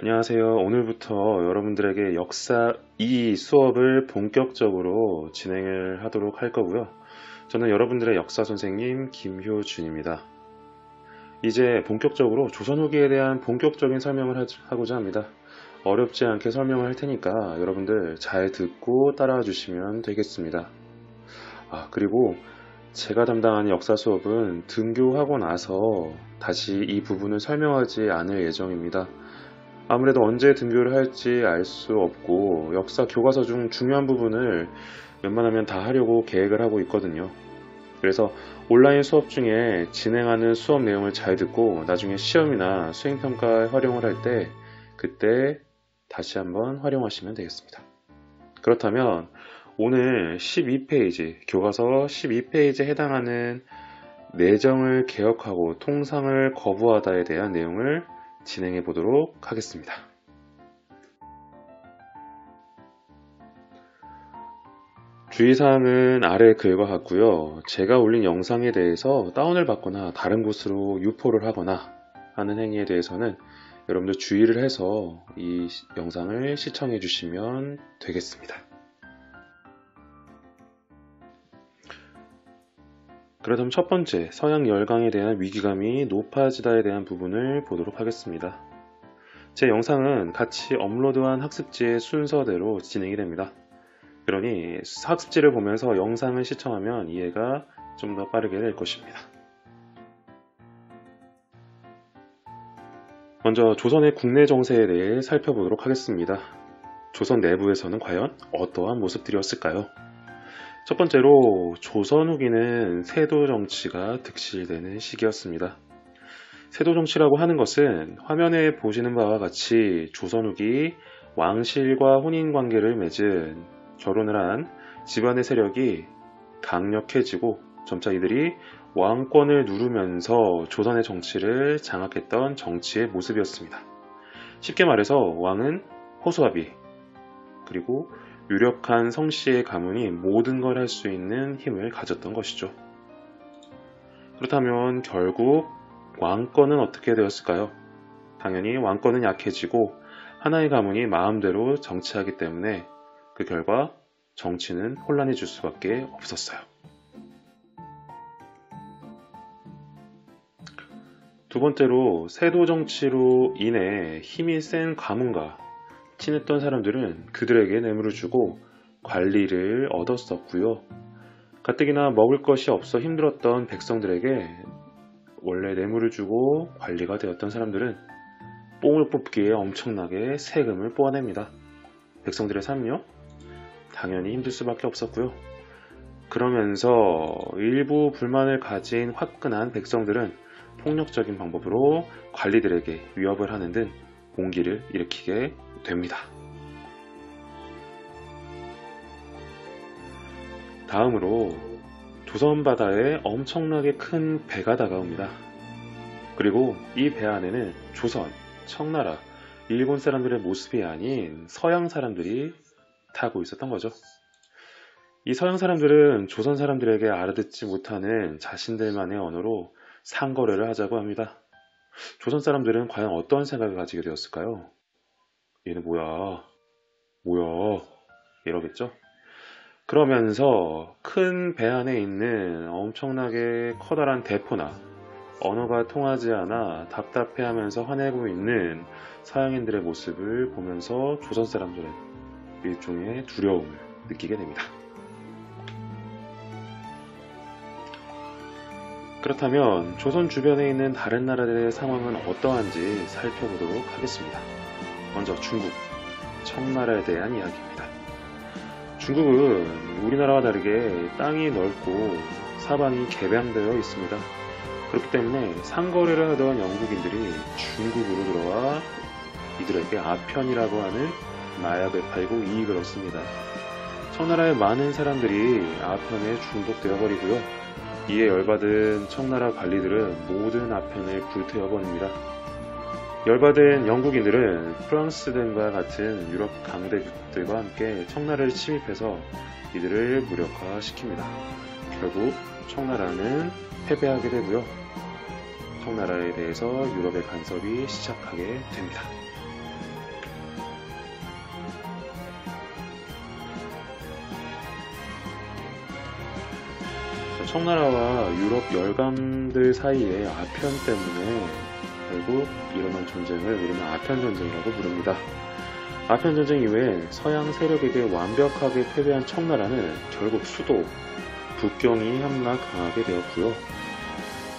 안녕하세요. 오늘부터 여러분들에게 역사 2 수업을 본격적으로 진행을 하도록 할 거고요. 저는 여러분들의 역사 선생님 김효준입니다. 이제 본격적으로 조선 후기에 대한 본격적인 설명을 하고자 합니다. 어렵지 않게 설명을 할 테니까 여러분들 잘 듣고 따라와 주시면 되겠습니다. 그리고 제가 담당하는 역사 수업은 등교하고 나서 다시 이 부분을 설명하지 않을 예정입니다. 아무래도 언제 등교를 할지 알 수 없고 역사 교과서 중 중요한 부분을 웬만하면 다 하려고 계획을 하고 있거든요. 그래서 온라인 수업 중에 진행하는 수업 내용을 잘 듣고 나중에 시험이나 수행평가에 활용을 할 때 그때 다시 한번 활용하시면 되겠습니다. 그렇다면 오늘 12페이지, 교과서 12페이지에 해당하는 내정을 개혁하고 통상을 거부하다에 대한 내용을 진행해 보도록 하겠습니다. 주의사항은 아래 글과 같고요. 제가 올린 영상에 대해서 다운을 받거나 다른 곳으로 유포를 하거나 하는 행위에 대해서는 여러분들 주의를 해서 이 영상을 시청해 주시면 되겠습니다. 그렇다면 첫 번째, 서양 열강에 대한 위기감이 높아지다에 대한 부분을 보도록 하겠습니다. 제 영상은 같이 업로드한 학습지의 순서대로 진행이 됩니다. 그러니 학습지를 보면서 영상을 시청하면 이해가 좀 더 빠르게 될 것입니다. 먼저 조선의 국내 정세에 대해 살펴보도록 하겠습니다. 조선 내부에서는 과연 어떠한 모습들이었을까요? 첫 번째로 조선 후기는 세도 정치가 득실되는 시기였습니다. 세도 정치라고 하는 것은 화면에 보시는 바와 같이 조선 후기 왕실과 혼인 관계를 맺은 결혼을 한 집안의 세력이 강력해지고 점차 이들이 왕권을 누르면서 조선의 정치를 장악했던 정치의 모습이었습니다. 쉽게 말해서 왕은 호수아비, 그리고 유력한 성씨의 가문이 모든 걸 할 수 있는 힘을 가졌던 것이죠. 그렇다면 결국 왕권은 어떻게 되었을까요? 당연히 왕권은 약해지고 하나의 가문이 마음대로 정치하기 때문에 그 결과 정치는 혼란해질 수밖에 없었어요. 두 번째로 세도 정치로 인해 힘이 센 가문과 친했던 사람들은 그들에게 뇌물을 주고 관리를 얻었었고요. 가뜩이나 먹을 것이 없어 힘들었던 백성들에게 원래 뇌물을 주고 관리가 되었던 사람들은 뽕을 뽑기에 엄청나게 세금을 뽑아냅니다. 백성들의 삶이요? 당연히 힘들 수밖에 없었고요. 그러면서 일부 불만을 가진 화끈한 백성들은 폭력적인 방법으로 관리들에게 위협을 하는 등 공기를 일으키게 됩니다. 다음으로 조선 바다에 엄청나게 큰 배가 다가옵니다. 그리고 이 배 안에는 조선, 청나라, 일본 사람들의 모습이 아닌 서양 사람들이 타고 있었던 거죠. 이 서양 사람들은 조선 사람들에게 알아듣지 못하는 자신들만의 언어로 상거래를 하자고 합니다. 조선 사람들은 과연 어떠한 생각을 가지게 되었을까요? 얘는 뭐야 이러겠죠. 그러면서 큰 배 안에 있는 엄청나게 커다란 대포나 언어가 통하지 않아 답답해하면서 화내고 있는 서양인들의 모습을 보면서 조선 사람들은 일종의 두려움을 느끼게 됩니다. 그렇다면 조선 주변에 있는 다른 나라들의 상황은 어떠한지 살펴보도록 하겠습니다. 먼저 중국, 청나라에 대한 이야기입니다. 중국은 우리나라와 다르게 땅이 넓고 사방이 개방되어 있습니다. 그렇기 때문에 상거래를 하던 영국인들이 중국으로 들어와 이들에게 아편이라고 하는 마약을 팔고 이익을 얻습니다. 청나라의 많은 사람들이 아편에 중독되어 버리고요. 이에 열받은 청나라 관리들은 모든 아편을 불태워버립니다. 열받은 영국인들은 프랑스 등과 같은 유럽 강대국들과 함께 청나라를 침입해서 이들을 무력화시킵니다. 결국 청나라는 패배하게 되고요. 청나라에 대해서 유럽의 간섭이 시작하게 됩니다. 자, 청나라와 유럽 열강들 사이의 아편 때문에 결국 일어난 전쟁을 우리는 아편전쟁이라고 부릅니다. 아편전쟁 이후에 서양 세력에게 완벽하게 패배한 청나라는 결국 수도 북경이 함락당하게 되었고요.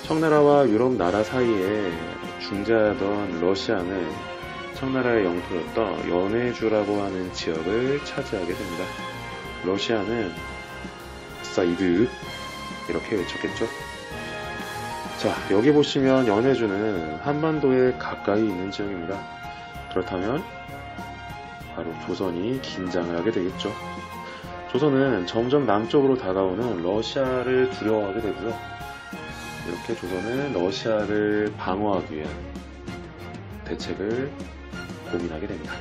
청나라와 유럽 나라 사이에 중재하던 러시아는 청나라의 영토였던 연해주라고 하는 지역을 차지하게 됩니다. 러시아는 아싸 이득 이렇게 외쳤겠죠. 자, 여기 보시면 연해주는 한반도에 가까이 있는 지역입니다. 그렇다면 바로 조선이 긴장을 하게 되겠죠. 조선은 점점 남쪽으로 다가오는 러시아를 두려워하게 되고요. 이렇게 조선은 러시아를 방어하기 위한 대책을 고민하게 됩니다.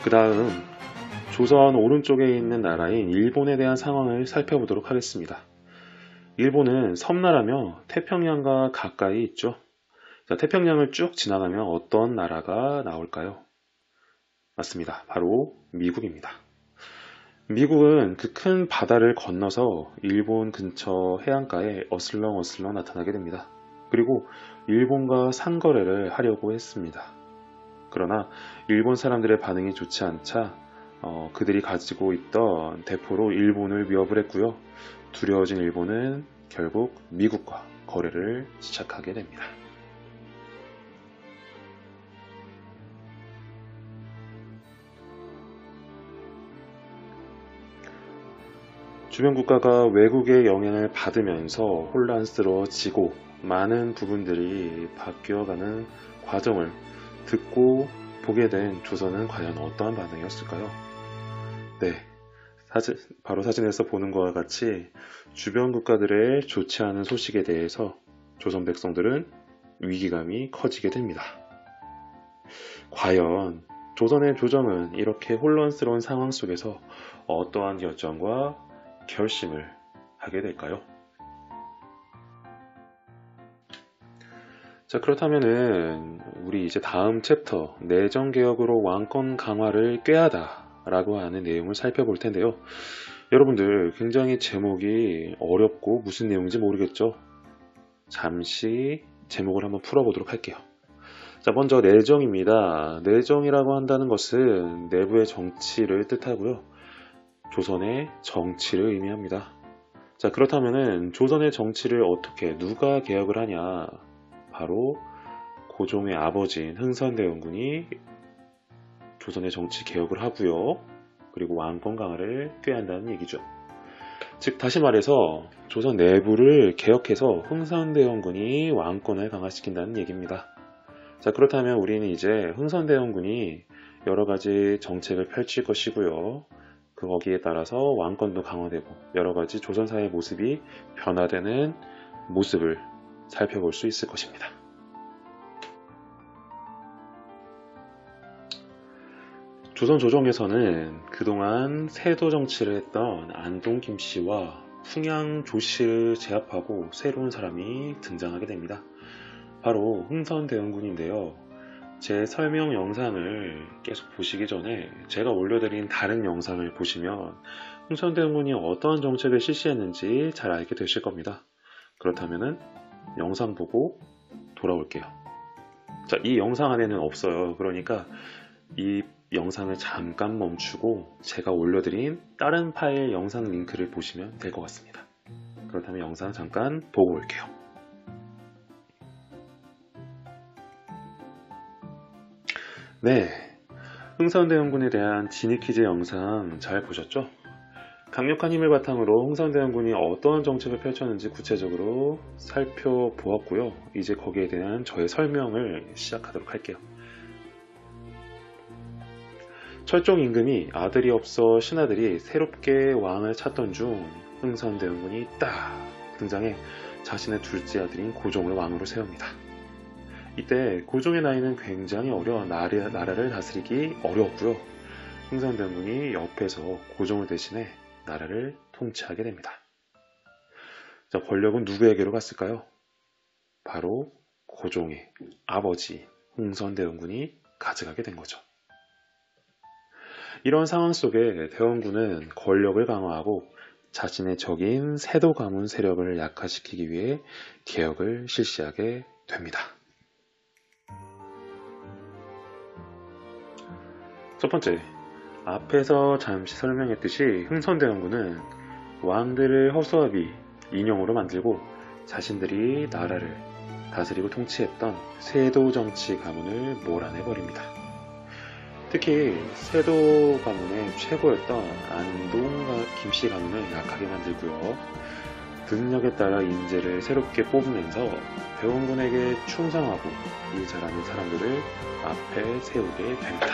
그 다음 조선 오른쪽에 있는 나라인 일본에 대한 상황을 살펴보도록 하겠습니다. 일본은 섬나라며 태평양과 가까이 있죠. 자, 태평양을 쭉 지나가면 어떤 나라가 나올까요? 맞습니다. 바로 미국입니다. 미국은 그 큰 바다를 건너서 일본 근처 해안가에 어슬렁어슬렁 나타나게 됩니다. 그리고 일본과 상거래를 하려고 했습니다. 그러나 일본 사람들의 반응이 좋지 않자 그들이 가지고 있던 대포로 일본을 위협을 했고요. 두려워진 일본은 결국 미국과 거래를 시작하게 됩니다. 주변 국가가 외국의 영향을 받으면서 혼란스러워지고 많은 부분들이 바뀌어가는 과정을 듣고 보게 된 조선은 과연 어떠한 반응이었을까요? 네, 바로 사진에서 보는 것과 같이 주변 국가들의 좋지 않은 소식에 대해서 조선 백성들은 위기감이 커지게 됩니다. 과연 조선의 조정은 이렇게 혼란스러운 상황 속에서 어떠한 결정과 결심을 하게 될까요? 자, 그렇다면은 우리 이제 다음 챕터 내정개혁으로 왕권 강화를 꾀하다 라고 하는 내용을 살펴볼 텐데요. 여러분들 굉장히 제목이 어렵고 무슨 내용인지 모르겠죠? 잠시 제목을 한번 풀어보도록 할게요. 자, 먼저 내정입니다. 내정이라고 한다는 것은 내부의 정치를 뜻하고요. 조선의 정치를 의미합니다. 자, 그렇다면은 조선의 정치를 어떻게 누가 개혁을 하냐? 바로 고종의 아버지인 흥선대원군이 조선의 정치 개혁을 하고요. 그리고 왕권 강화를 꾀한다는 얘기죠. 즉 다시 말해서 조선 내부를 개혁해서 흥선대원군이 왕권을 강화시킨다는 얘기입니다. 자, 그렇다면 우리는 이제 흥선대원군이 여러 가지 정책을 펼칠 것이고요. 거기에 따라서 왕권도 강화되고 여러 가지 조선사의 모습이 변화되는 모습을 살펴볼 수 있을 것입니다. 조선 조정에서는 그동안 세도 정치를 했던 안동 김씨와 풍양 조씨를 제압하고 새로운 사람이 등장하게 됩니다. 바로 흥선대원군인데요. 제 설명 영상을 계속 보시기 전에 제가 올려드린 다른 영상을 보시면 흥선대원군이 어떠한 정책을 실시했는지 잘 알게 되실 겁니다. 그렇다면 영상 보고 돌아올게요. 자, 이 영상 안에는 없어요. 그러니까 이 영상을 잠깐 멈추고 제가 올려드린 다른 파일 영상 링크를 보시면 될 것 같습니다. 그렇다면 영상 잠깐 보고 올게요. 네, 흥선대원군에 대한 진입 퀴즈 영상 잘 보셨죠? 강력한 힘을 바탕으로 흥선대원군이 어떠한 정책을 펼쳤는지 구체적으로 살펴보았고요. 이제 거기에 대한 저의 설명을 시작하도록 할게요. 철종 임금이 아들이 없어 신하들이 새롭게 왕을 찾던 중 흥선대원군이 딱 등장해 자신의 둘째 아들인 고종을 왕으로 세웁니다. 이때 고종의 나이는 굉장히 어려 나라를 다스리기 어려웠고요. 흥선대원군이 옆에서 고종을 대신해 나라를 통치하게 됩니다. 자, 권력은 누구에게로 갔을까요? 바로 고종의 아버지 흥선대원군이 가져가게 된 거죠. 이런 상황 속에 대원군은 권력을 강화하고 자신의 적인 세도 가문 세력을 약화시키기 위해 개혁을 실시하게 됩니다. 첫 번째, 앞에서 잠시 설명했듯이 흥선대원군은 왕들을 허수아비, 인형으로 만들고 자신들이 나라를 다스리고 통치했던 세도 정치 가문을 몰아내버립니다. 특히 세도 가문의 최고였던 안동 김씨 가문을 약하게 만들고요. 능력에 따라 인재를 새롭게 뽑으면서 대원군에게 충성하고 일 잘하는 사람들을 앞에 세우게 됩니다.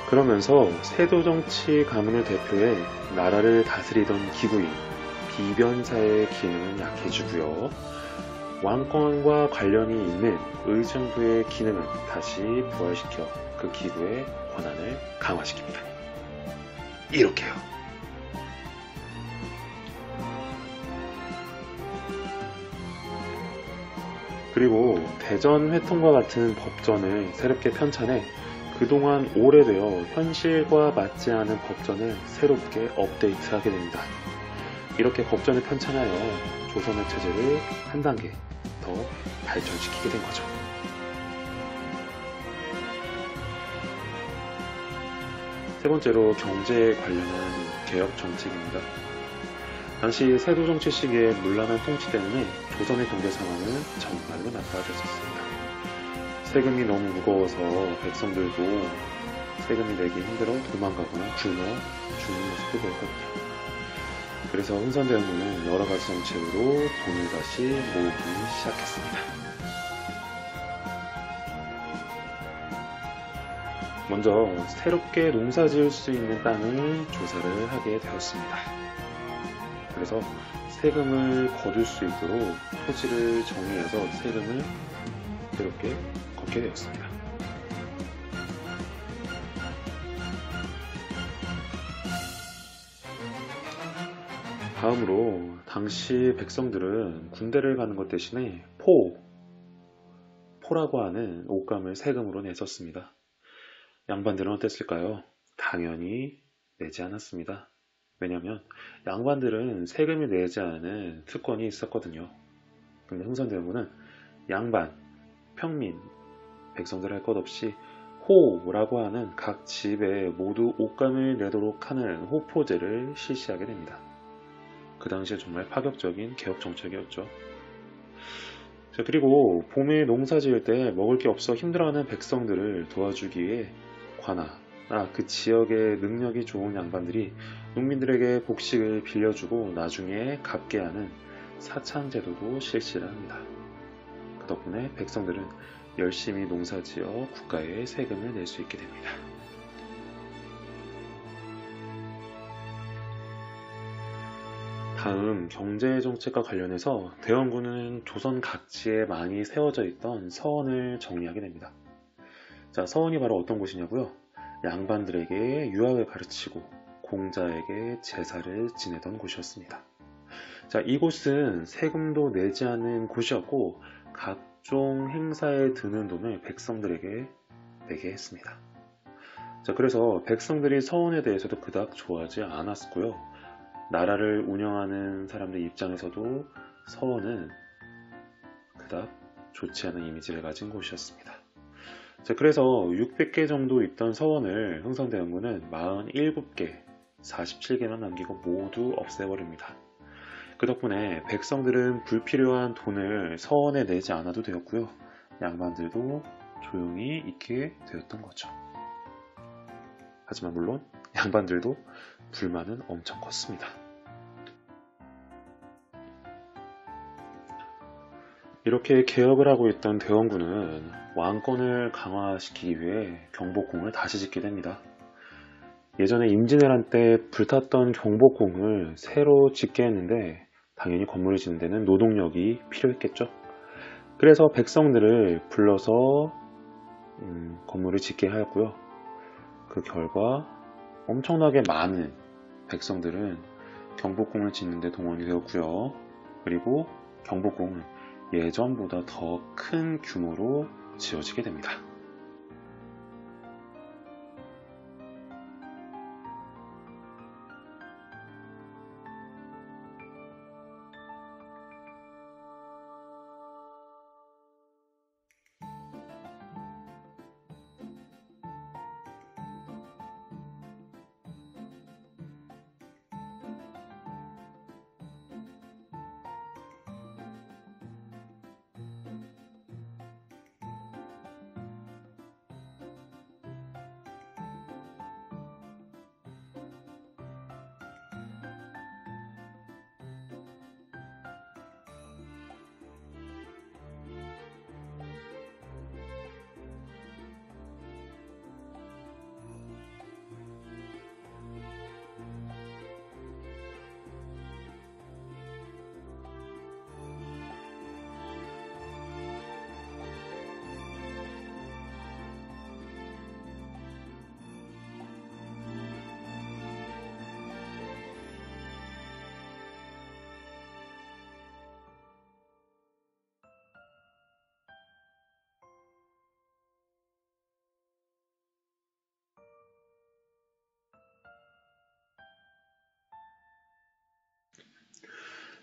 그러면서 세도 정치 가문을 대표해 나라를 다스리던 기구인 비변사의 기능은 약해지고요. 왕권과 관련이 있는 의정부의 기능은 다시 부활시켜 그 기구의 권한을 강화시킵니다. 이렇게요. 그리고 대전회통과 같은 법전을 새롭게 편찬해 그동안 오래되어 현실과 맞지 않은 법전을 새롭게 업데이트하게 됩니다. 이렇게 법전을 편찬하여 조선의 체제를 한 단계 더 발전시키게 된 거죠. 세 번째로 경제에 관련한 개혁 정책입니다. 당시 세도 정치 시기에 문란한 통치 때문에 조선의 경제 상황은 정말로 나빠졌었습니다. 세금이 너무 무거워서 백성들도 세금을 내기 힘들어 도망가거나 굶어 죽는 모습도 보였거든요. 그래서 흥선대원군은 여러가지 정책으로 돈을 다시 모으기 시작했습니다. 먼저 새롭게 농사 지을 수 있는 땅을 조사를 하게 되었습니다. 그래서 세금을 거둘 수 있도록 토지를 정의해서 세금을 새롭게 걷게 되었습니다. 다음으로 당시 백성들은 군대를 가는 것 대신에 포라고 하는 옷감을 세금으로 냈었습니다. 양반들은 어땠을까요? 당연히 내지 않았습니다. 왜냐하면 양반들은 세금을 내지 않은 특권이 있었거든요. 근데 흥선대원군은 양반, 평민, 백성들 할 것 없이 호라고 하는 각 집에 모두 옷감을 내도록 하는 호포제를 실시하게 됩니다. 그 당시에 정말 파격적인 개혁 정책이었죠. 자, 그리고 봄에 농사 지을 때 먹을 게 없어 힘들어하는 백성들을 도와주기 위해 관아나 그 지역의 능력이 좋은 양반들이 농민들에게 곡식을 빌려주고 나중에 갚게 하는 사창제도도 실시를 합니다. 그 덕분에 백성들은 열심히 농사지어 국가에 세금을 낼 수 있게 됩니다. 다음 경제정책과 관련해서 대원군은 조선 각지에 많이 세워져 있던 서원을 정리하게 됩니다. 자, 서원이 바로 어떤 곳이냐고요? 양반들에게 유학을 가르치고 공자에게 제사를 지내던 곳이었습니다. 자, 이곳은 세금도 내지 않은 곳이었고 각종 행사에 드는 돈을 백성들에게 내게 했습니다. 자, 그래서 백성들이 서원에 대해서도 그닥 좋아하지 않았고요. 나라를 운영하는 사람들 입장에서도 서원은 그닥 좋지 않은 이미지를 가진 곳이었습니다. 자, 그래서 600개 정도 있던 서원을 흥선대원군은 47개, 47개만 남기고 모두 없애버립니다. 그 덕분에 백성들은 불필요한 돈을 서원에 내지 않아도 되었고요. 양반들도 조용히 있게 되었던 거죠. 하지만 물론 양반들도 불만은 엄청 컸습니다. 이렇게 개혁을 하고 있던 대원군은 왕권을 강화시키기 위해 경복궁을 다시 짓게 됩니다. 예전에 임진왜란 때 불탔던 경복궁을 새로 짓게 했는데 당연히 건물을 짓는 데는 노동력이 필요했겠죠. 그래서 백성들을 불러서 건물을 짓게 하였고요. 그 결과 엄청나게 많은 백성들은 경복궁을 짓는 데 동원이 되었고요. 그리고 경복궁은 예전보다 더 큰 규모로 지어지게 됩니다.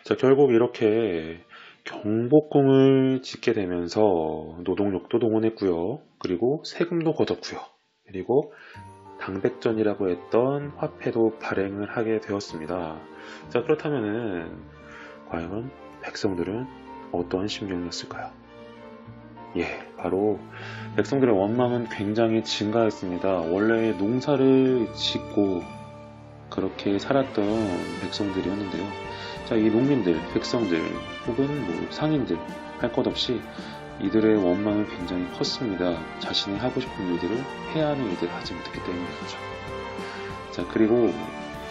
자, 결국 이렇게 경복궁을 짓게 되면서 노동력도 동원했고요. 그리고 세금도 걷었고요. 그리고 당백전이라고 했던 화폐도 발행을 하게 되었습니다. 자, 그렇다면은 과연 백성들은 어떠한 심경이었을까요? 예, 바로 백성들의 원망은 굉장히 증가했습니다. 원래 농사를 짓고 그렇게 살았던 백성들이었는데요. 자, 이 농민들, 백성들, 혹은 뭐 상인들 할 것 없이 이들의 원망은 굉장히 컸습니다. 자신이 하고 싶은 일들을 해야 하는 일들을 하지 못했기 때문이죠. 자, 그리고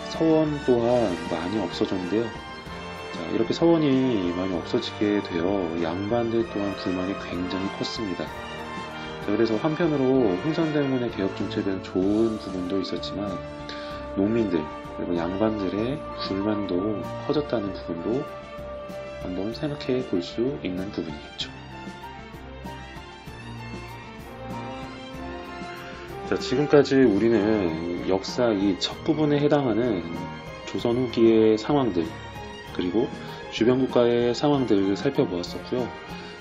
서원 또한 많이 없어졌는데요. 자, 이렇게 서원이 많이 없어지게 되어 양반들 또한 불만이 굉장히 컸습니다. 자, 그래서 한편으로 흥선대원군의 개혁 정책에 대한 좋은 부분도 있었지만 농민들 그리고 양반들의 불만도 커졌다는 부분도 한번 생각해 볼 수 있는 부분이겠죠. 자, 지금까지 우리는 역사 이 첫 부분에 해당하는 조선 후기의 상황들 그리고 주변 국가의 상황들을 살펴보았었고요.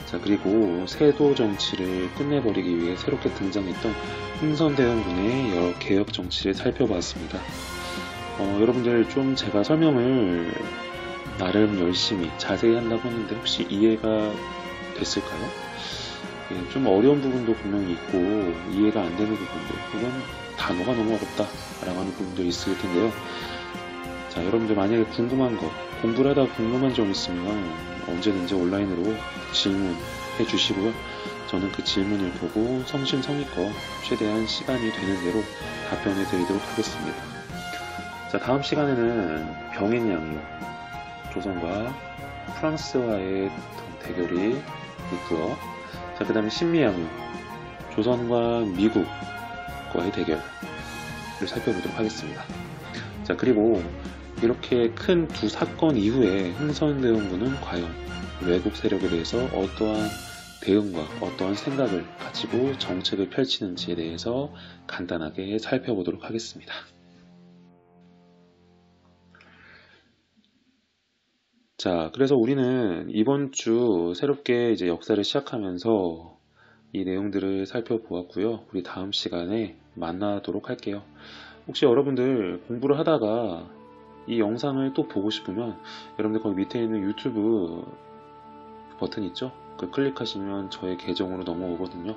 자, 그리고 세도 정치를 끝내버리기 위해 새롭게 등장했던 흥선대원군의 여러 개혁 정치를 살펴보았습니다. 여러분들 좀 제가 설명을 나름 열심히 자세히 한다고 했는데 혹시 이해가 됐을까요? 예, 좀 어려운 부분도 분명히 있고 이해가 안 되는 부분들 혹은 단어가 너무 어렵다 라고 하는 부분도 있을 텐데요. 자, 여러분들 만약에 궁금한 거 공부를 하다 궁금한 점 있으면 언제든지 온라인으로 질문해 주시고요. 저는 그 질문을 보고 성심성의껏 최대한 시간이 되는 대로 답변해 드리도록 하겠습니다. 자, 다음 시간에는 병인양요 조선과 프랑스와의 대결이 있고요. 자, 그 다음에 신미양요 조선과 미국과의 대결을 살펴보도록 하겠습니다. 자, 그리고 이렇게 큰 두 사건 이후에 흥선대원군은 과연 외국 세력에 대해서 어떠한 대응과 어떠한 생각을 가지고 정책을 펼치는지에 대해서 간단하게 살펴보도록 하겠습니다. 자, 그래서 우리는 이번 주 새롭게 이제 역사를 시작하면서 이 내용들을 살펴보았고요. 우리 다음 시간에 만나도록 할게요. 혹시 여러분들 공부를 하다가 이 영상을 또 보고 싶으면 여러분들 거기 밑에 있는 유튜브 버튼 있죠? 그 클릭하시면 저의 계정으로 넘어오거든요.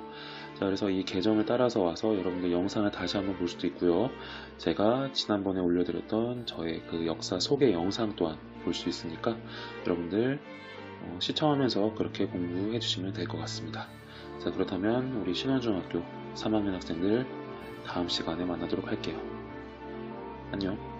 자, 그래서 이 계정을 따라서 와서 여러분들 영상을 다시 한번 볼 수도 있고요. 제가 지난번에 올려드렸던 저의 그 역사 소개 영상 또한 볼 수 있으니까 여러분들 시청하면서 그렇게 공부해 주시면 될 것 같습니다. 자, 그렇다면 우리 신원중학교 3학년 학생들 다음 시간에 만나도록 할게요. 안녕.